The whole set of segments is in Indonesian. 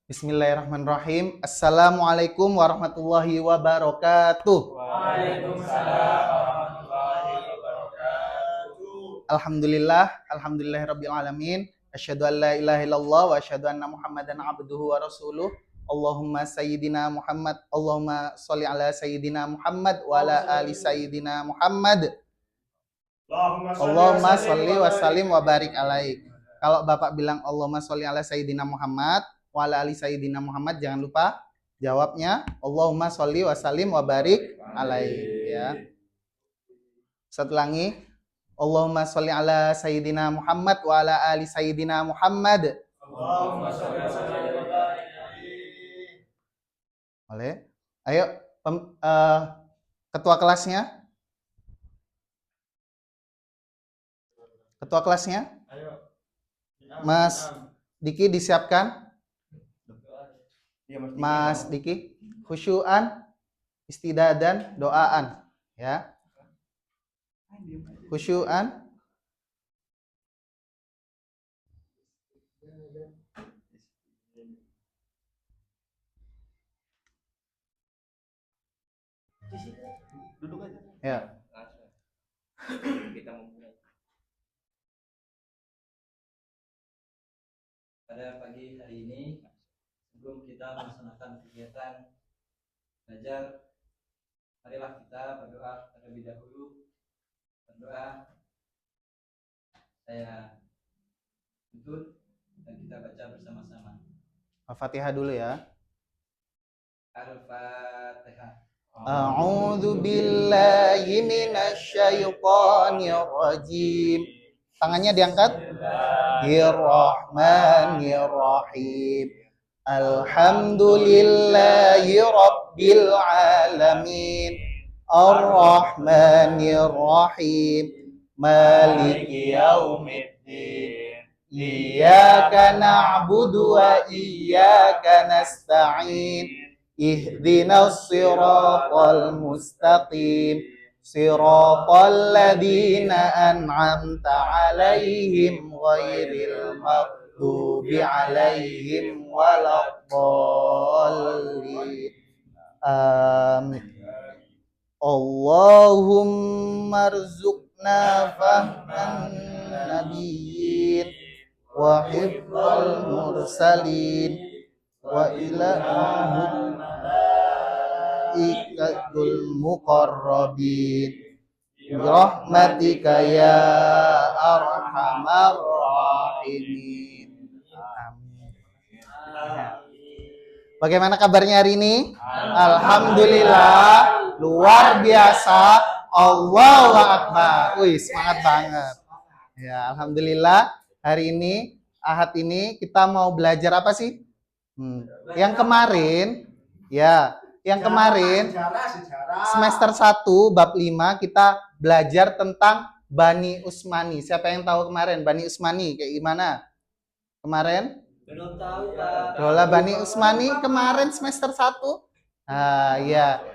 Bismillahirrahmanirrahim. Assalamualaikum warahmatullahi wabarakatuh. Waalaikumsalam warahmatullahi wabarakatuh. Alhamdulillahirabbil alamin. Asyhadu an la ilaha illallah wa asyhadu anna Muhammadan abduhu wa rasuluh. Allahumma sayyidina Muhammad, Allahumma sholli ala sayyidina Muhammad wa ala ali sayyidina Muhammad. Allahumma sholli wa sallim wa barik alaik. Kalau Bapak bilang Allahumma sholli ala sayyidina Muhammad wa ala ali sayyidina Muhammad, jangan lupa jawabnya Allahumma sholli wa sallim wa barik alaik, ya. Satu lagi, Allahumma sholli ala sayyidina Muhammad wa ala ali sayyidina Muhammad. Allahumma sholli wa sallim wa barik alaik. Boleh? Ayo, ketua kelasnya. Ketua kelasnya. Ayo. Mas Diki disiapkan. Mas Diki, khusyuan, istidadan, doaan, ya. Khusyuan. Duduk aja. Ya. Kita memulai. Pada pagi hari ini, sebelum kita melaksanakan kegiatan belajar, marilah kita berdoa terlebih dahulu. Berdoa, saya tuntut dan kita baca bersama-sama. Al-Fatihah dulu ya. Al-Fatihah. A'udzu billahi minasyaitonir rajim. Tangannya diangkat. Bismillahirrahmanirrahim. Alhamdulillahi rabbil alamin. Ar-Rahmanir-Rahim. Maliki yaumiddin. Iyyaka na'budu wa iyyaka nasta'in. Ihdinas siratal mustaqim. Siratal ladzina an'amta 'alaihim ghairil maghdubi 'alaihim waladdallin. Amin. Allahumma rzuqna fahman nabiyyin wa hifdzal mursalin wa ilahum malaikatul muqarrabin birahmatika ya arhamar rahimin. Amin. Bagaimana kabarnya hari ini? Alhamdulillah, luar biasa. Allahu Akbar. Wih, semangat banget. Ya, alhamdulillah hari ini, Ahad ini kita mau belajar apa sih? Yang kemarin, ya, semester 1 bab 5 kita belajar tentang Bani Utsmani. Siapa yang tahu kemarin Bani Utsmani kayak gimana? Kemarin? Belum tahu, Pak. Dola Bani Utsmani kemarin semester 1. Ya,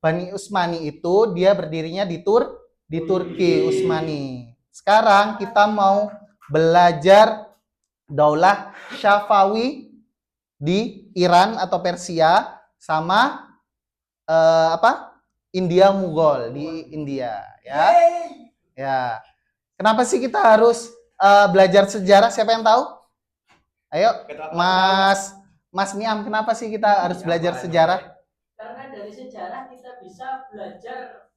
Bani Utsmani itu dia berdirinya di Turki Utsmani. Sekarang kita mau belajar Daulah Syafawi di Iran atau Persia sama India Mughal di India, ya. Ya. Kenapa sih kita harus belajar sejarah? Siapa yang tahu? Ayo, Mas Niam, kenapa sih kita harus belajar sejarah? Karena dari sejarah kita bisa belajar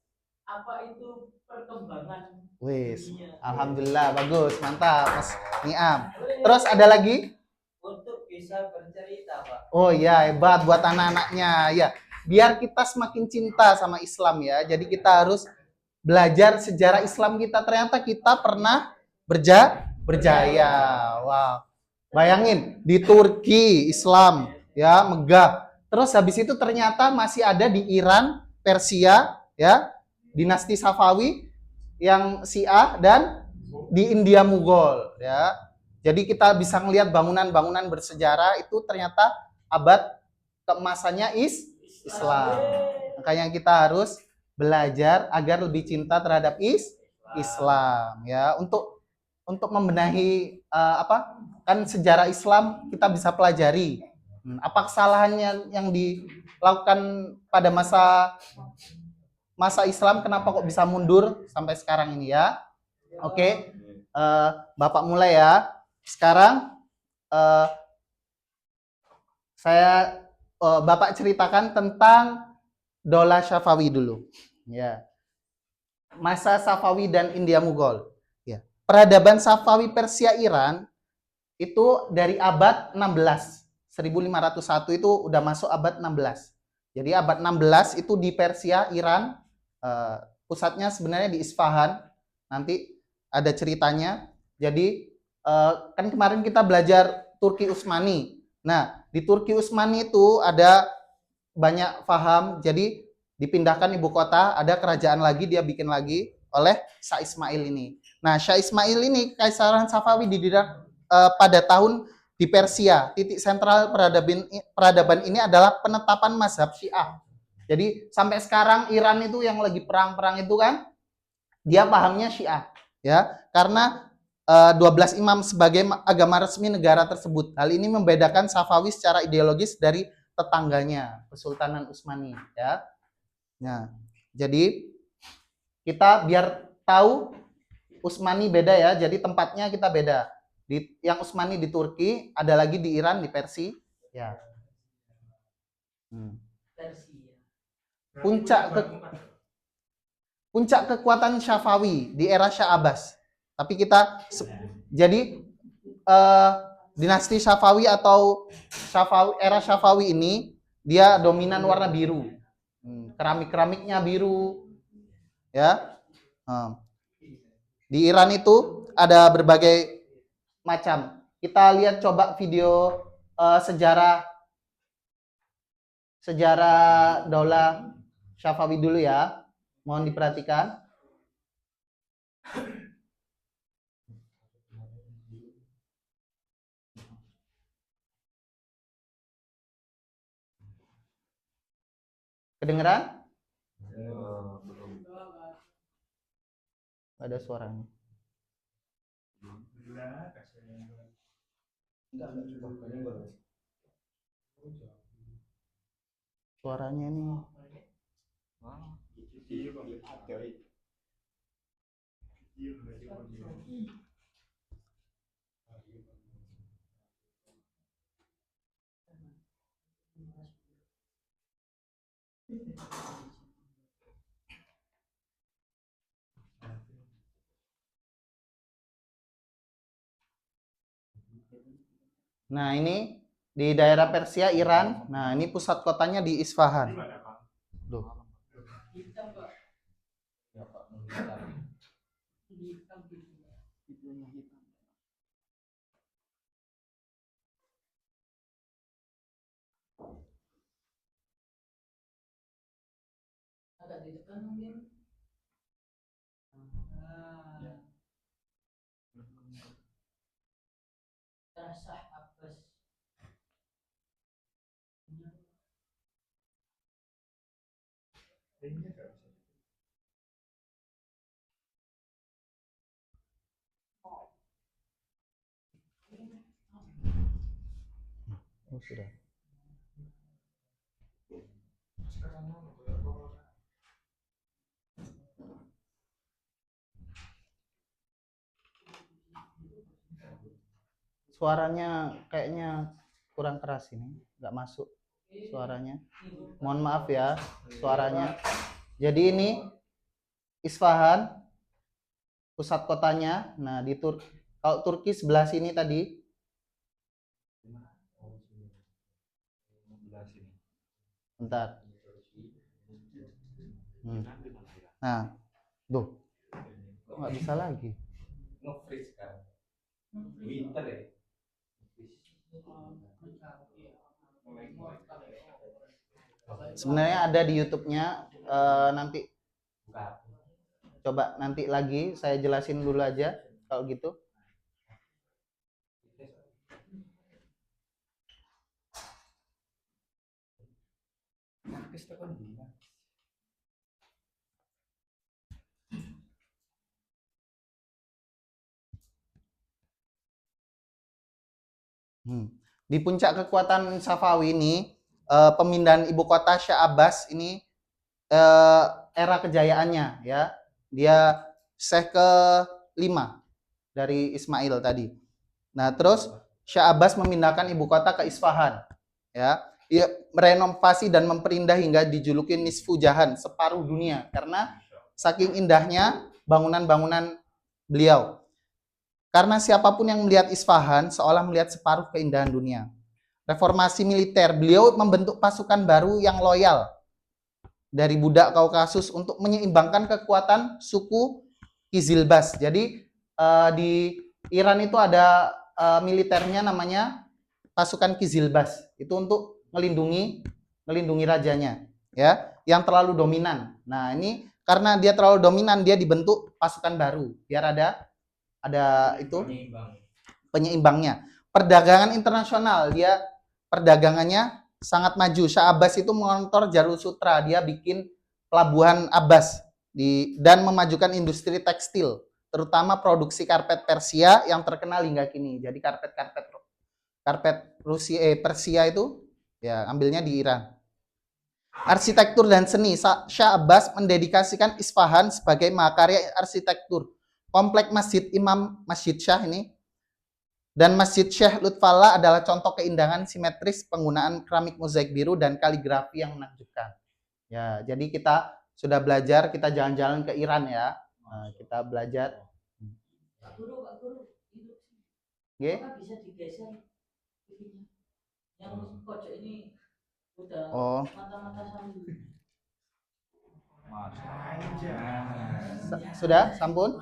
apa itu perkembangan dunia. Alhamdulillah, bagus, mantap, Mas Niam. Terus ada lagi? Untuk bisa bercerita, Pak. Oh iya, hebat buat anak-anaknya. Ya, biar kita semakin cinta sama Islam ya. Jadi kita harus belajar sejarah Islam kita. Ternyata kita pernah berjaya. Wow. Bayangin, di Turki Islam ya, megah. Terus habis itu ternyata masih ada di Iran, Persia ya, dinasti Safawi yang Syiah, dan di India Mughal ya. Jadi kita bisa melihat bangunan-bangunan bersejarah itu ternyata abad keemasannya Islam. Makanya kita harus belajar agar lebih cinta terhadap Islam ya. Untuk untuk membenahi kan sejarah Islam kita bisa pelajari. Apa kesalahannya yang dilakukan pada masa Islam, kenapa kok bisa mundur sampai sekarang ini ya? Oke, Bapak mulai ya. Sekarang Bapak ceritakan tentang Dola Safawi dulu. Ya. Masa Safawi dan India Mughal. Ya. Peradaban Safawi Persia Iran itu dari abad 16. 1501 itu udah masuk abad 16. Jadi abad 16 itu di Persia, Iran. Pusatnya sebenarnya di Isfahan. Nanti ada ceritanya. Jadi kan kemarin kita belajar Turki Utsmani. Nah, di Turki Utsmani itu ada banyak faham. Jadi dipindahkan ibu kota, ada kerajaan lagi, dia bikin lagi oleh Shah Ismail ini. Nah, Shah Ismail ini Kaisaran Safawi didirikan pada tahun di Persia. Titik sentral peradaban ini adalah penetapan mazhab Syiah. Jadi sampai sekarang Iran itu yang lagi perang-perang itu kan dia pahamnya Syiah, ya. Karena 12 imam sebagai agama resmi negara tersebut. Hal ini membedakan Safawi secara ideologis dari tetangganya, Kesultanan Utsmani, ya. Nah, jadi kita biar tahu Utsmani beda ya. Jadi tempatnya kita beda. Yang Utsmani di Turki, ada lagi di Iran, di Persia, ya. Puncak kekuatan Safawi di era Shah Abbas. Tapi jadi dinasti Safawi atau era Safawi ini dia dominan warna biru. Keramik-keramiknya biru, ya. Di Iran itu ada berbagai macam. Kita lihat coba video sejarah Daulah Safawi dulu ya. Mohon diperhatikan. Kedengeran? Ada suaranya. Suaranya nih. Nah, ini di daerah Persia, Iran. Nah, ini pusat kotanya di Isfahan. Duh. Agak ditekan mungkin. Shah Abbas. Oh, sudah. Suaranya kayaknya kurang keras ini, nggak masuk suaranya. Mohon maaf ya suaranya. Jadi ini Isfahan, pusat kotanya. Nah, kalau Turki sebelah sini tadi. Bentar. Nah, duh, kok nggak bisa lagi? Nge-freeze kan. Winter ya. Sebenarnya ada di YouTube-nya, nanti coba nanti lagi saya jelasin dulu aja kalau gitu. Di puncak kekuatan Safawi ini, pemindahan ibu kota Shah Abbas ini era kejayaannya ya. Dia Syekh ke-5 dari Ismail tadi. Nah, terus Shah Abbas memindahkan ibu kota ke Isfahan ya. Ia merenovasi dan memperindah hingga dijuluki Nisfu Jahan, separuh dunia, karena saking indahnya bangunan-bangunan beliau. Karena siapapun yang melihat Isfahan seolah melihat separuh keindahan dunia. Reformasi militer, beliau membentuk pasukan baru yang loyal dari budak Kaukasus untuk menyeimbangkan kekuatan suku Kizilbas. Jadi di Iran itu ada militernya namanya pasukan Kizilbas. Itu untuk melindungi rajanya, ya, yang terlalu dominan. Nah, ini karena dia terlalu dominan, dia dibentuk pasukan baru biar ada itu penyeimbangnya. Perdagangan internasional, dia perdagangannya sangat maju. Shah Abbas itu mengontor jalur sutra, dia bikin pelabuhan Abbas dan memajukan industri tekstil, terutama produksi karpet Persia yang terkenal hingga kini. Jadi karpet Persia itu ya ambilnya di Iran. Arsitektur dan seni, Shah Abbas mendedikasikan Isfahan sebagai mahakarya arsitektur. Komplek Masjid Imam Masjid Shah ini dan Masjid Syekh Lutfallah adalah contoh keindahan simetris penggunaan keramik mozaik biru dan kaligrafi yang menakjubkan. Ya, jadi kita sudah belajar, kita jalan-jalan ke Iran ya. Nah, kita belajar. Pak Guru, Oke. Apakah bisa digeser ininya? Yang pojok ini udah mata-mata sambil. Sudah, sampun?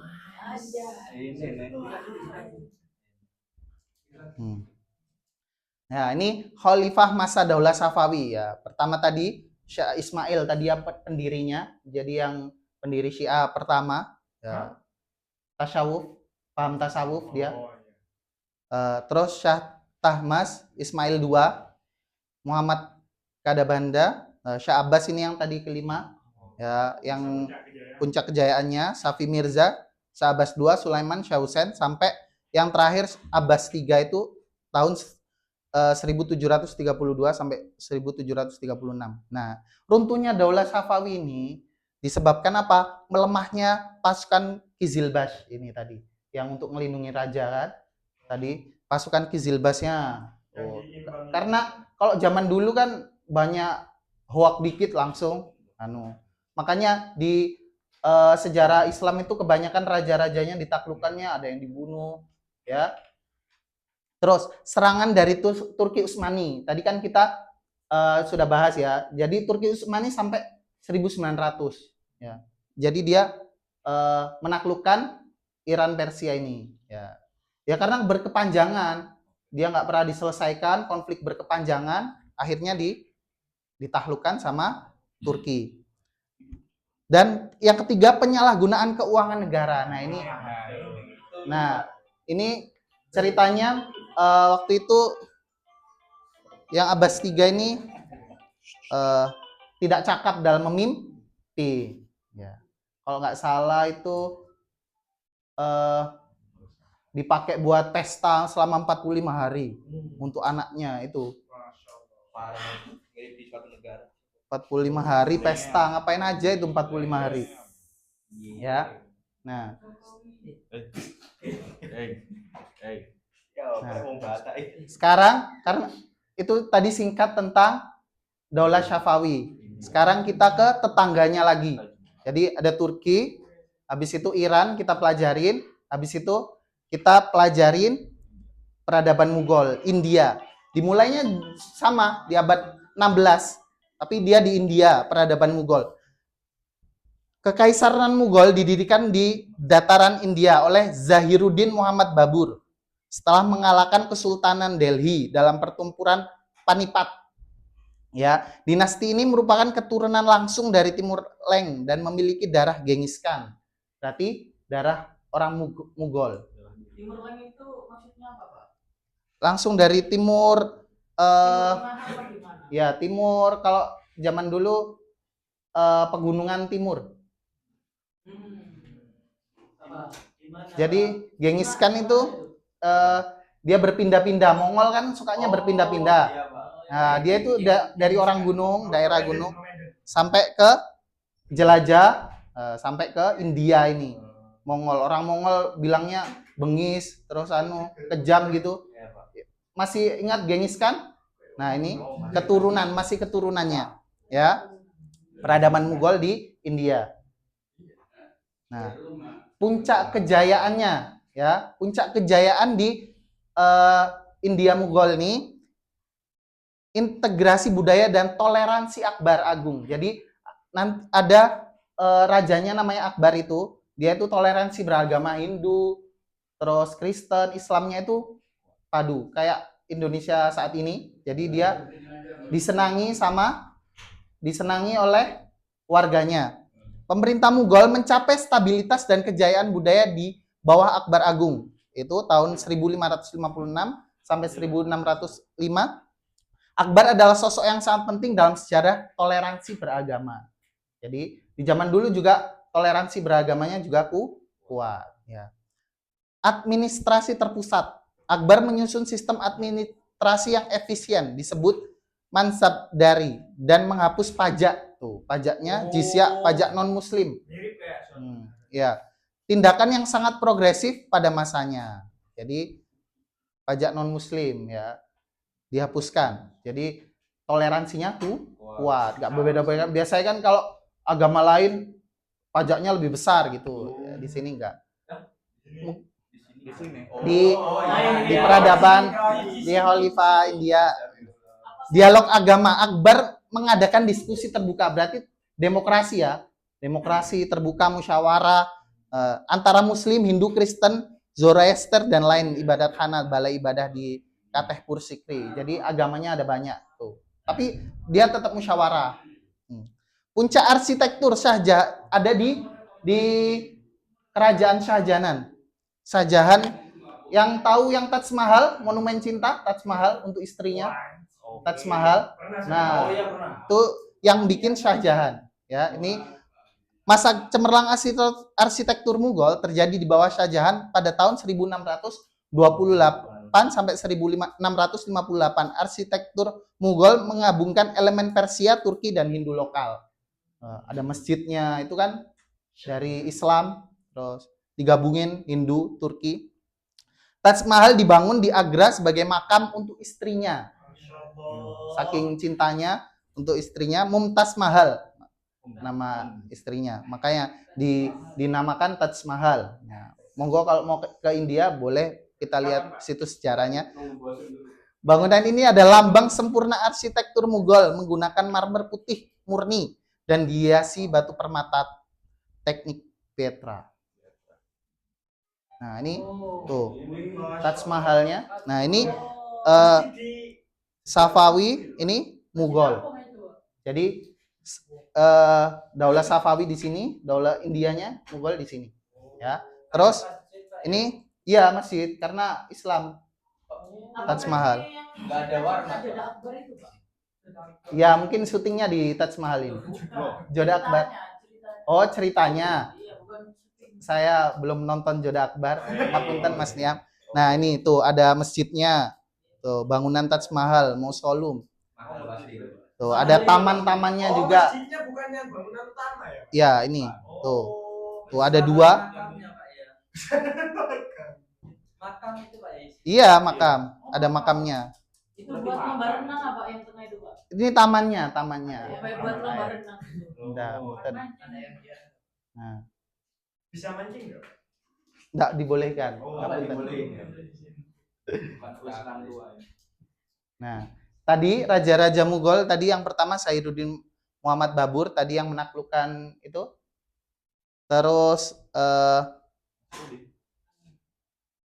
Nah, ini Khalifah masa Daulah Safawi ya. Pertama tadi Syah Ismail tadi yang pendirinya, jadi yang pendiri Syiah pertama ya. Tasawuf, paham tasawuf dia. Terus Syah Tahmas Ismail II, Muhammad Kadabanda, Shah Abbas ini yang tadi kelima ya, yang puncak kejayaannya, Safi Mirza, Shah Abbas II, Sulaiman, Shah Hussein, sampai yang terakhir Abbas III itu tahun 1732 sampai 1736. Nah, runtuhnya Daulah Safawi ini disebabkan apa? Melemahnya pasukan Kizilbas ini tadi, yang untuk melindungi raja kan. Tadi pasukan Kizilbasnya. Karena kalau zaman dulu kan banyak hoak dikit langsung makanya di sejarah Islam itu kebanyakan raja-rajanya ditaklukkannya ada yang dibunuh ya. Terus serangan dari Turki Utsmani. Tadi kan kita sudah bahas ya. Jadi Turki Utsmani sampai 1900 ya. Jadi dia menaklukkan Iran Persia ini ya. Ya karena berkepanjangan, dia nggak pernah diselesaikan, konflik berkepanjangan, akhirnya ditaklukkan sama Turki. Dan yang ketiga, penyalahgunaan keuangan negara. Nah ini ceritanya waktu itu yang Abbas III ini tidak cakap dalam memimpin. Ya. Kalau nggak salah itu dipakai buat pesta selama 45 hari untuk anaknya itu. 45 hari pesta, ngapain aja itu 45 hari. Ya. Nah. Sekarang karena itu tadi singkat tentang Daulah Safawi. Sekarang kita ke tetangganya lagi. Jadi ada Turki, habis itu Iran kita pelajarin, habis itu kita pelajarin peradaban Mughal, India. Dimulainya sama di abad 16, tapi dia di India, peradaban Mughal. Kekaisaran Mughal didirikan di dataran India oleh Zahiruddin Muhammad Babur setelah mengalahkan Kesultanan Delhi dalam pertempuran Panipat. Ya, dinasti ini merupakan keturunan langsung dari Timur Leng dan memiliki darah Genghis Khan. Berarti darah orang Mughal. Timur Leng itu maksudnya apa, Pak? Langsung dari timur ya, timur kalau zaman dulu pegunungan timur. Jadi Genghis Khan itu dia berpindah-pindah. Mongol kan sukanya berpindah-pindah. Iya, Pak. Nah, dia itu dari orang gunung, daerah gunung, sampai ke jelajah, sampai ke India ini. Mongol, orang Mongol bilangnya bengis, terus kejam gitu. Iya, Pak. Masih ingat Genghis Khan? Nah, ini keturunan, masih keturunannya, ya. Peradaban Mughal di India. Nah, puncak kejayaannya, ya, puncak kejayaan di India Mughal ini integrasi budaya dan toleransi Akbar Agung. Jadi nanti ada rajanya namanya Akbar itu, dia itu toleransi beragama Hindu, terus Kristen, Islamnya itu padu kayak Indonesia saat ini. Jadi dia disenangi oleh warganya. Pemerintah Mughal mencapai stabilitas dan kejayaan budaya di bawah Akbar Agung. Itu tahun 1556 sampai 1605. Akbar adalah sosok yang sangat penting dalam sejarah toleransi beragama. Jadi di zaman dulu juga toleransi beragamanya juga kuat. Ya. Administrasi terpusat. Akbar menyusun sistem administrasi yang efisien, disebut mansabdari, dan menghapus pajak. Tuh, pajaknya jizya, pajak non-muslim. Ya. Tindakan yang sangat progresif pada masanya. Jadi pajak non-muslim ya dihapuskan. Jadi toleransinya kuat, nggak berbeda-beda. Biasanya kan kalau agama lain pajaknya lebih besar gitu. Ya, di sini enggak. Di sini. Di peradaban di Khalifah India, dialog agama, Akbar mengadakan diskusi terbuka, berarti demokrasi ya. Demokrasi terbuka, musyawarah antara Muslim, Hindu, Kristen, Zoroaster dan lain ibadat Hana, balai ibadah di Fatehpur Sikri. Jadi agamanya ada banyak tuh. Tapi dia tetap musyawarah. Puncak arsitektur ada di kerajaan Shahjahan. Shahjahan yang tahu yang Taj Mahal, monumen cinta Taj Mahal untuk istrinya. Taj Mahal. Nah, itu yang bikin Shahjahan. Ya, ini masa cemerlang arsitektur Mughal terjadi di bawah Shahjahan pada tahun 1628 sampai 1658. Arsitektur Mughal menggabungkan elemen Persia, Turki, dan Hindu lokal. Ada masjidnya itu kan dari Islam, terus digabungin Hindu, Turki. Taj Mahal dibangun di Agra sebagai makam untuk istrinya. Saking cintanya untuk istrinya, Mumtaz Mahal nama istrinya. Makanya dinamakan Taj Mahal. Nah, monggo kalau mau ke India boleh kita lihat situs sejarahnya. Bangunan ini ada lambang sempurna arsitektur Mughal menggunakan marmer putih murni dan dihiasi batu permata teknik Petra. Nah, ini tuh Taj Mahalnya. Nah, ini Safawi, ini Mughal. Jadi Daulah Safawi di sini, Daulah Indianya, Mughal di sini. Ya. Terus ini iya masjid karena Islam. Taj Mahal. Nggak ada warna. Ya mungkin syutingnya di Taj Mahal ini. Joda Akbar. Oh ceritanya. Saya belum nonton Joda Akbar. Ngapunten Mas Niam. Nah ini tuh ada masjidnya. Tuh bangunan Taj Mahal, mausoleum. Tuh ada taman-tamannya juga. Masjidnya bukan yang bangunan utama ya? Ya ini tuh. Tuh ada dua. Makam itu Pak ya? Iya makam. Ada makamnya. Itu buat lomba renang apa yang tengah itu Pak? Ini tamannya. Buat lomba renang. Udah, bukan. Nah, Bisa mancing nggak? enggak dibolehkan. Nggak Ngapunten. Nah, tadi raja-raja Mughal tadi yang pertama Sairuddin Muhammad Babur tadi yang menaklukkan itu. Terus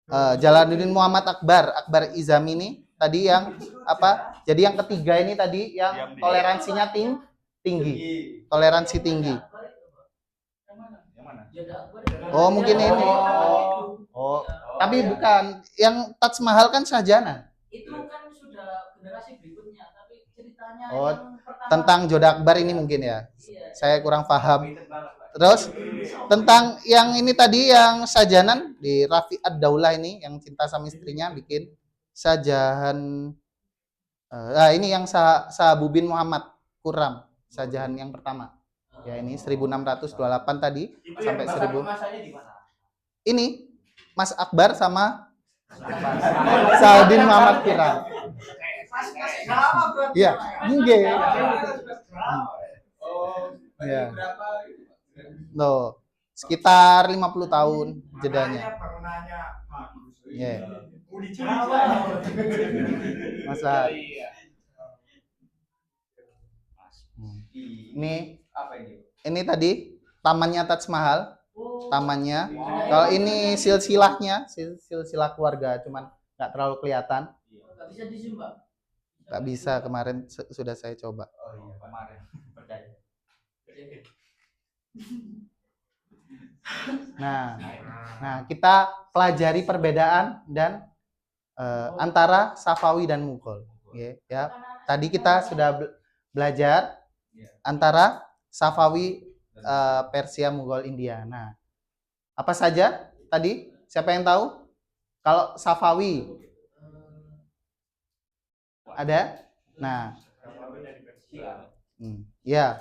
Jalaluddin Muhammad Akbar Izami ini tadi yang apa? Jadi yang ketiga ini tadi yang toleransinya tinggi. Toleransi tinggi. Oh, mungkin ini. Oh, tapi bukan. Yang Taj Mahal kan Shahjahan. Itu kan sudah generasi berikutnya, tapi ceritanya Oh, yang pertama tentang Joda Akbar ini mungkin ya. Iya. Saya kurang paham. Terus tentang yang ini tadi yang Shahjahan di Rafi ad-Daulah ini yang cinta sama istrinya bikin Sajahan ini yang Sahabudin Muhammad Kuram, Sajahan yang pertama. Ya, ini 1628 tadi Itu sampai yang 1000. masanya di mana? Ini Mas Akbar sama Sahabudin Muhammad Kuram. Iya, nggih. Oh, Iya. berapa? Loh, sekitar 50 tahun jedanya. Bangunannya bagus. Iya. Udah Jawa. Masa Iya. ini Apa ini? ini tadi tamannya Taj Mahal, Oh, tamannya. Wow. Kalau ini silsilahnya, silsilah keluarga, cuman nggak terlalu kelihatan. nggak bisa di zoom, Pak. Nggak bisa, kemarin sudah saya coba. Oh iya, kemarin. Percaya. Nah, kita pelajari perbedaan dan antara Safawi dan Mughal. Ya, tadi kita sudah belajar antara Safawi, Persia, Mughal, India. Nah, apa saja tadi? Siapa yang tahu? Kalau Safawi ada? Nah, ya.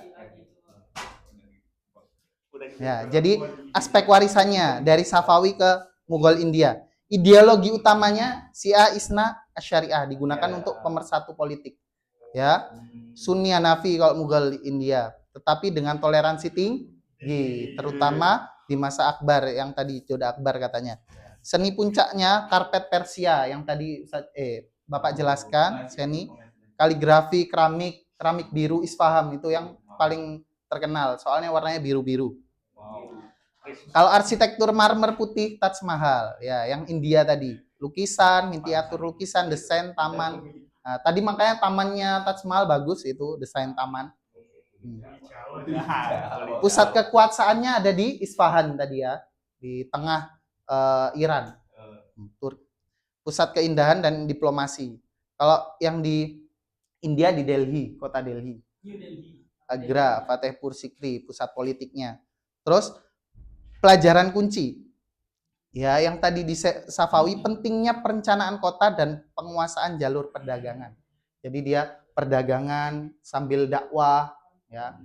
Ya, jadi aspek warisannya dari Safawi ke Mughal India. Ideologi utamanya Syiah Isna Asyariah digunakan untuk pemersatu politik. Ya. Sunni Hanafi kalau Mughal India, tetapi dengan toleransi tinggi, terutama di masa Akbar yang tadi Joda Akbar katanya. Seni puncaknya karpet Persia yang tadi Bapak jelaskan, seni kaligrafi, keramik biru Isfahan itu yang paling terkenal, soalnya warnanya biru-biru. Kalau arsitektur marmer putih Taj Mahal, ya yang India tadi, lukisan, miniatur lukisan, desain taman. Nah, tadi makanya tamannya Taj Mahal bagus itu, desain taman. Pusat kekuasaannya ada di Isfahan tadi ya, di tengah Iran. Pusat keindahan dan diplomasi. Kalau yang di India di Delhi, kota Delhi. New Delhi. Agra, Fatehpur Sikri, pusat politiknya. Terus pelajaran kunci. Ya, yang tadi di Safawi pentingnya perencanaan kota dan penguasaan jalur perdagangan. Jadi dia perdagangan sambil dakwah ya.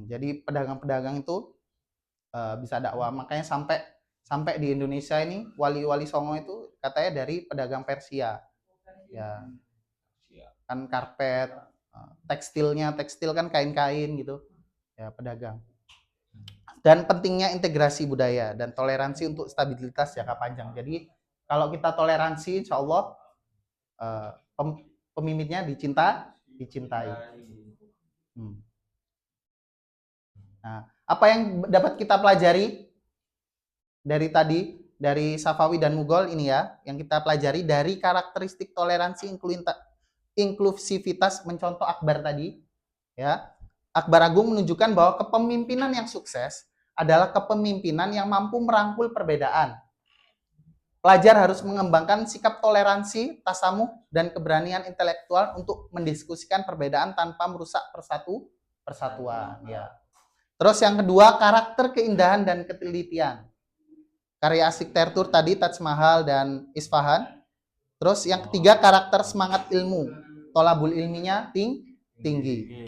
Jadi pedagang-pedagang itu bisa dakwah. Makanya sampai di Indonesia ini wali-wali Songo itu katanya dari pedagang Persia. Ya. Kan karpet, tekstil kan kain-kain gitu. Ya, pedagang. Dan pentingnya integrasi budaya dan toleransi untuk stabilitas jangka panjang. Jadi kalau kita toleransi, insya Allah pemimpinnya dicintai. Nah, apa yang dapat kita pelajari dari Safawi dan Mughal ini ya, yang kita pelajari dari karakteristik toleransi inklusivitas mencontoh Akbar tadi, ya. Akbar Agung menunjukkan bahwa kepemimpinan yang sukses adalah kepemimpinan yang mampu merangkul perbedaan. Pelajar harus mengembangkan sikap toleransi, tasamuh, dan keberanian intelektual untuk mendiskusikan perbedaan tanpa merusak persatuan. Ya. Terus yang kedua, karakter keindahan dan ketelitian. Karya arsitektur tadi Taj Mahal dan Isfahan. Terus yang ketiga, karakter semangat ilmu. Tolabul ilminya tinggi.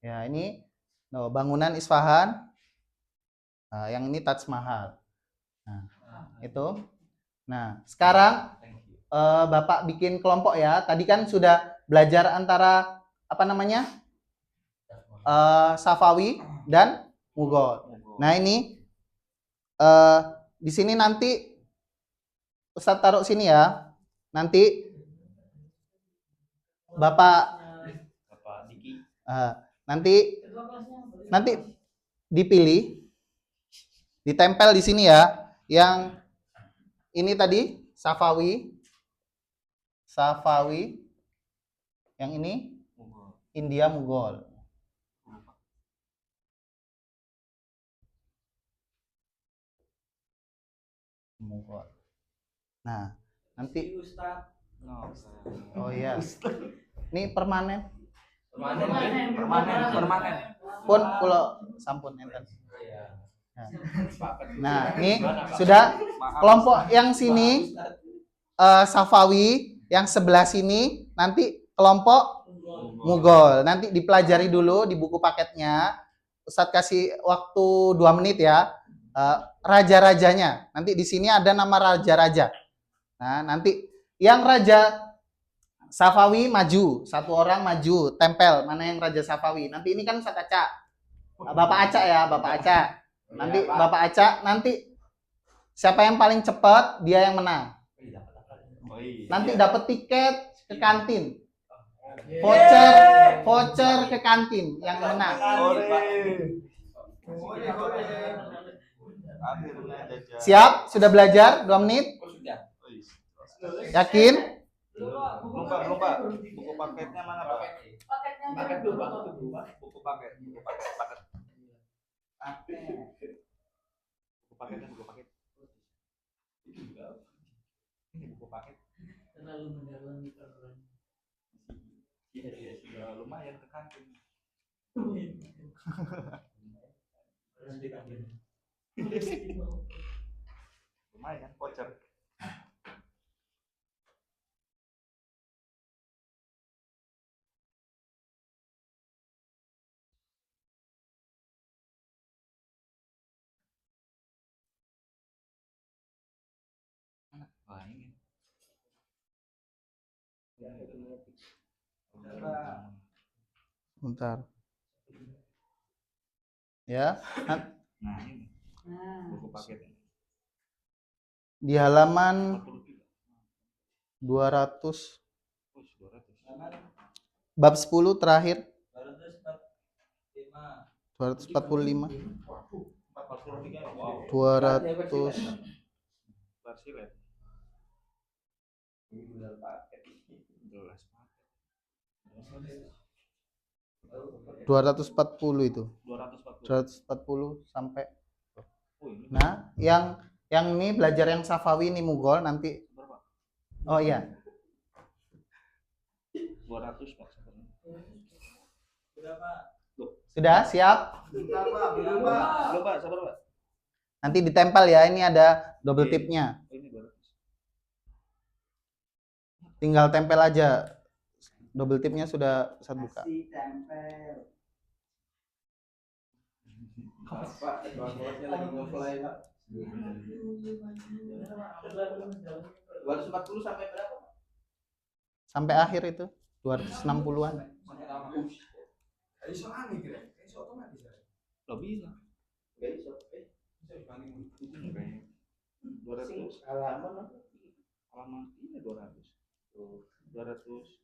Ya, ini bangunan Isfahan. Yang ini Taj Mahal. Nah, itu. Nah, sekarang Bapak bikin kelompok ya. Tadi kan sudah belajar antara Safawi dan Mughal. Nah, ini di sini nanti Ustadz taruh sini ya. Nanti Bapak Diki. Nanti dipilih, ditempel di sini ya. Yang ini tadi Safawi, yang ini India Mughal. Nah, nanti oh iya. Ini permanen. Pun kalau sampun enten. Nah, ini sudah kelompok yang sini Safawi, yang sebelah sini nanti kelompok Mughal. Nanti dipelajari dulu di buku paketnya. Ustadz kasih waktu 2 menit ya. Raja-rajanya. Nanti di sini ada nama raja-raja. Nah, nanti yang raja Safawi maju, satu orang maju, tempel mana yang Raja Safawi. Nanti ini kan Ustadz Aca. Bapak Aca ya, Bapak Aca. Nanti Bapak Aca, nanti siapa yang paling cepat dia yang menang. Nanti dapat tiket ke kantin. Voucher ke kantin yang menang. Siap? Sudah belajar 2 menit? Yakin? Lupa. Buku paketnya mana, Pak? Paketnya Buku paket. Ini buku paket. terlalu mendalami perguruan. Ya, lumayan ke kantin. Lumayan voucher. Wah, ini. Bentar. Ya. Nah, ini buku paket. Di halaman 200 bab 10 terakhir 245 200 240 itu 240 sampai. Nah, yang ini belajar yang Safawi ini Mughal nanti. Oh iya. 200 Pak. Sudah siap? Belum Pak, sabar Pak. Nanti ditempel ya, ini ada double tipnya. Ini 200. Tinggal tempel aja. Double tipnya sudah saya buka. Pak, bosnya lagi nge-fly, Pak. 240 sampai berapa, Pak? Sampai akhir itu 260-an. Iso aneh kira. Iso otomatis ya. Lo bilang. Enggak iso. Bisa dibanding 200 halaman ini 200. 200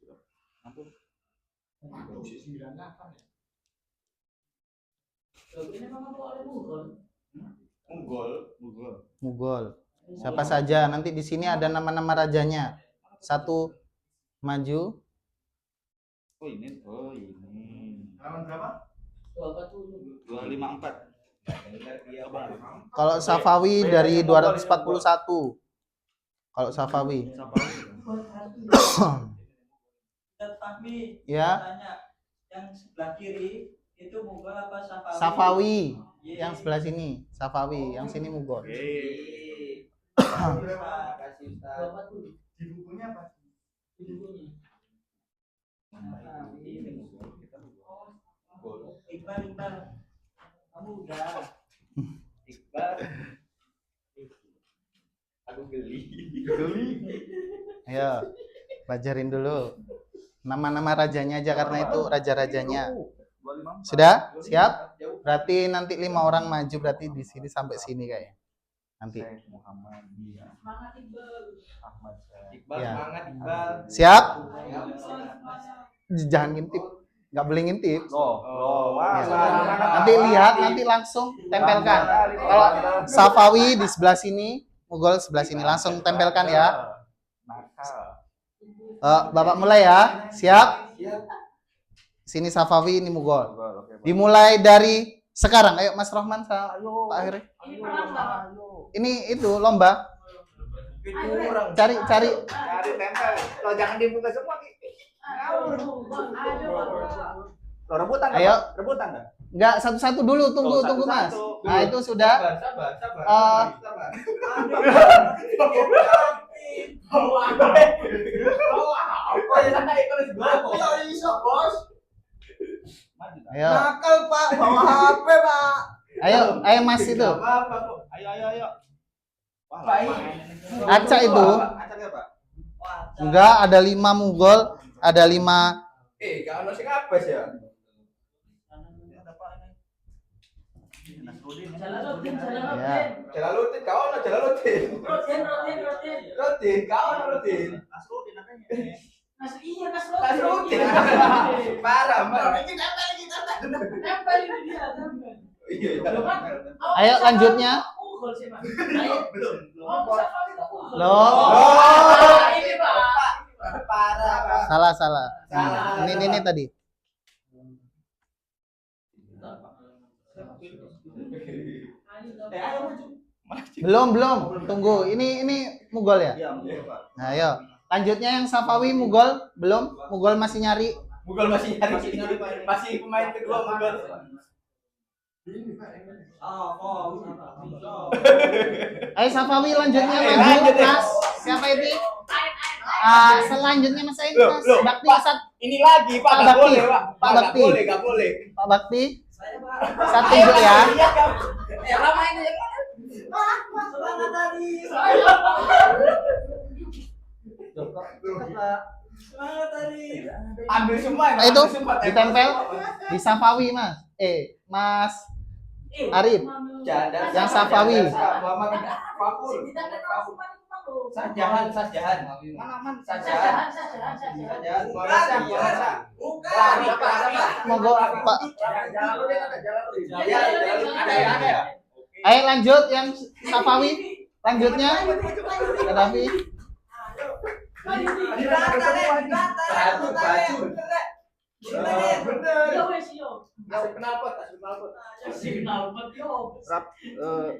berapa? Ampun. Posisi 98 ya. Ini memang oleh Mughal. Siapa saja, nanti di sini ada nama-nama rajanya. Satu maju. Oh ini. Halaman berapa? 254. Kalau Safawi dari 241. Kalau Safawi. Fahmi, Ya. tanya yang sebelah kiri itu Mughal apa Safawi? Safawi. Yang sebelah sini Safawi, yang sini Mughal. Terima kasih, Ustaz. Di bukunya apa? Di bukunya. Iqbal. Kamu udah. Iqbal. Aku geli. Ayo, pelajarin dulu. Nama-nama rajanya aja karena itu raja-rajanya. Sudah? Siap? Berarti nanti 5 orang maju berarti di sini sampai sini kayaknya. Nanti. Muhammad Semangat Iqbal. Ahmad Iqbal, Ya. semangat Iqbal. Siap? Ya. Jangan ngintip. Nggak boleh ngintip. wah. Nanti lihat, nanti langsung tempelkan. Kalau Safawi di sebelah sini, Mughal sebelah sini, langsung tempelkan ya. Bapak mulai ya. Siap? Sini Safawi, ini Mughal. Dimulai dari sekarang. Ayo Mas Rohman sama Pak Akhiri. Ini itu lomba. Cari Cari tempel. Lo jangan dibuka semua. Lo rebutan. Ayo. Rebutan dah. Enggak, satu-satu dulu, tunggu Oh, tunggu Mas. satu-satu. Nah, itu sudah. Sabar. Oh ya santai kalau sebelah. Bos. Ayo. Nakal Pak, bawa HP Pak. Ayo Mas itu. Apa kok? Ayo. Wah, Baik. Acak itu. Acak apa? Enggak, ada 5 Mughal, ada 5. Gak ono sing apes ya. Jalaluddin. Ya. Jalaluddin, kau ono Jalaluddin. Rodin, kau ono Rodin. Nasruddin. Parah. Nempel ini dia, nempel. Iya. Ayo lanjutnya. Mughal sih, Mas. Belum. Oh, Safawi kok Mughal? Loh. Ini, Pak. Parah, Pak. Salah. Salah. Ini tadi. Ayo maju. Belum. Tunggu. Ini Mughal ya? Iya, Pak. Nah, ayo. Lanjutnya yang Safawi Mughal belum? Mughal masih nyari. Mughal masih nyari. Masih pemain kedua Mughal. Ayo Safawi lanjutnya Ayo, maju lanjut, ya. Mas. Siapa itu? Selanjutnya Mas Ain Mas. Loh, Bakti Pak. sat. Ini lagi Pak, Pak enggak Bakti. boleh, Pak. Pak Nggak Bakti. Enggak boleh. Pak Bakti. Satu tunjuk ya. Lama ini. Ambil semua ya. Nah, itu ambil semua, ditempel di Safawi Mas. Mas Arif. Yang Safawi. Sajahan. Mana Sajahan. Monggo Pak. Iya, ada. Ayo lanjut yang Safawi. Lanjutnya Gaddafi. Satu baju.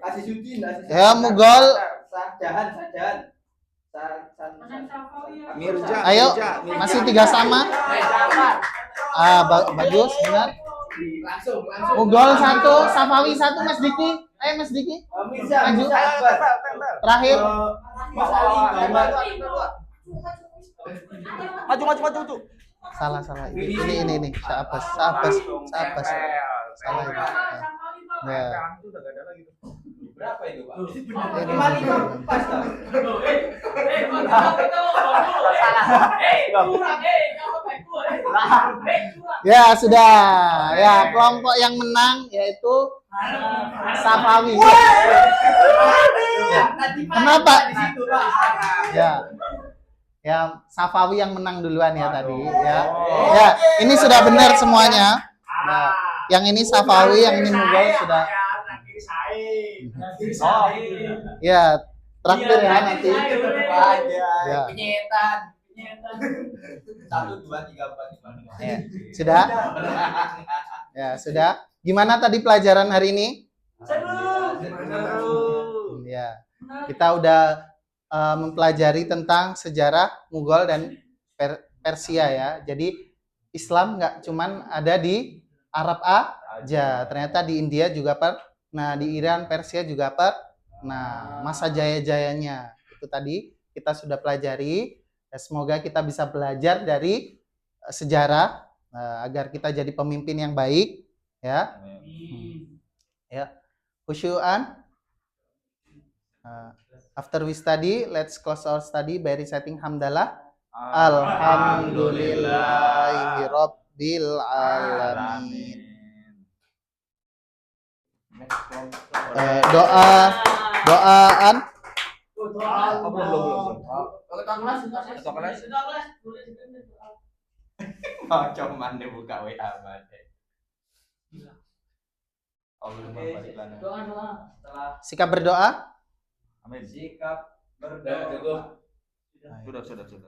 Kasih Sudin. Ya, Mughal. Sajahan. Mirja. Ayo, masih 3 sama. Bagus, benar. Langsung. Mughal 1, Safawi 1, Mas Diki. Ayo Mas Diki. Mirza, Maju. Akbar. Terakhir. Mas Ali. Maju. Salah. Ini. Saapes. Salah ini. Ya. Berapa itu, Pak? Ini. 55 pas dah. Ya, sudah. Ya, kelompok yang menang yaitu Safawi. Ya. Kenapa? Di situ, Pak. Ya, Safawi yang menang duluan ya tadi ya. Ya, ini sudah benar semuanya. Nah, yang ini Safawi, yang ini Mughal sudah. Ya, terakhir ya nanti. Ya. Penyetan. 1 2 3 4 5. Ya. Sudah? Ya, sudah. Gimana tadi pelajaran hari ini? Ya. Kita udah mempelajari tentang sejarah Mughal dan Persia ya. Jadi Islam nggak cuman ada di Arab aja, ternyata di India juga nah di Iran, Persia juga nah masa jaya-jayanya itu tadi kita sudah pelajari. Semoga kita bisa belajar dari sejarah agar kita jadi pemimpin yang baik ya. Ya. Khusyuan. After we study, let's close our study by reciting hamdalah. Alhamdulillahi Rabbil Alamin. Doaan. Cuman dia buka WA Made. Sikap berdoa. Amin. Sikap berdoa. Sudah.